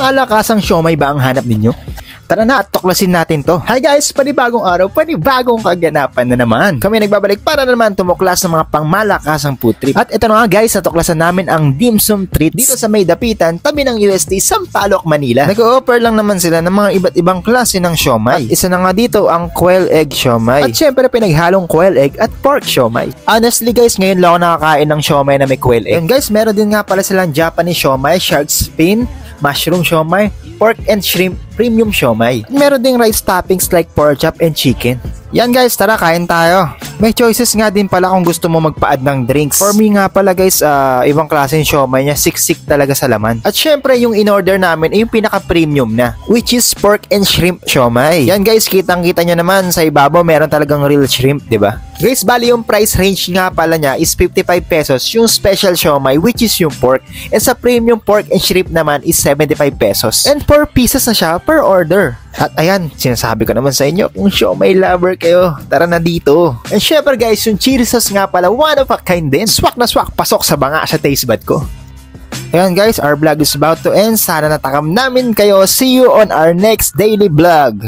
Pamalakasang siomay ba ang hanap ninyo? Tara na at tuklasin natin to. Hi guys! Panibagong araw, panibagong kaganapan na naman. Kami nagbabalik para na naman tumuklas ng mga pangmalakasang food trip. At ito na nga guys, natuklasan namin ang dim sum treat dito sa may dapitan, tabi ng UST, Sampaloc, Manila. Nag-o-offer lang naman sila ng mga iba't ibang klase ng siomay. At isa na nga dito ang quail egg siomay. At syempre pinaghalong quail egg at pork siomay. Honestly guys, ngayon lang ako nakakain ng siomay na may quail egg. And guys, meron din nga pala silang Japanese siomay, shark fin, mushroom siomay, pork and shrimp premium siomay. Meron ding rice toppings like pork chop and chicken. Yan guys, tara kain tayo. May choices nga din pala kung gusto mo magpa-add ng drinks. For me nga pala guys, ibang klase yung siomay niya, siksik talaga sa laman. At syempre yung in-order namin ay yung pinaka-premium na, which is pork and shrimp siomay. Yan guys, kitang-kita nyo naman sa ibabaw meron talagang real shrimp, di ba? Guys, bali yung price range nga pala niya is 55 pesos yung special siomay, which is yung pork. And sa premium pork and shrimp naman is 75 pesos. And 4 pieces na siya per order. At ayan, sinasabi ko naman sa inyo, kung siomay lover kayo, tara na dito. And syempre guys, yung chili sauce nga pala, one of a kind din. Swak na swak, pasok sa banga sa taste bud ko. Ayan guys, our vlog is about to end. Sana natakam namin kayo. See you on our next daily vlog.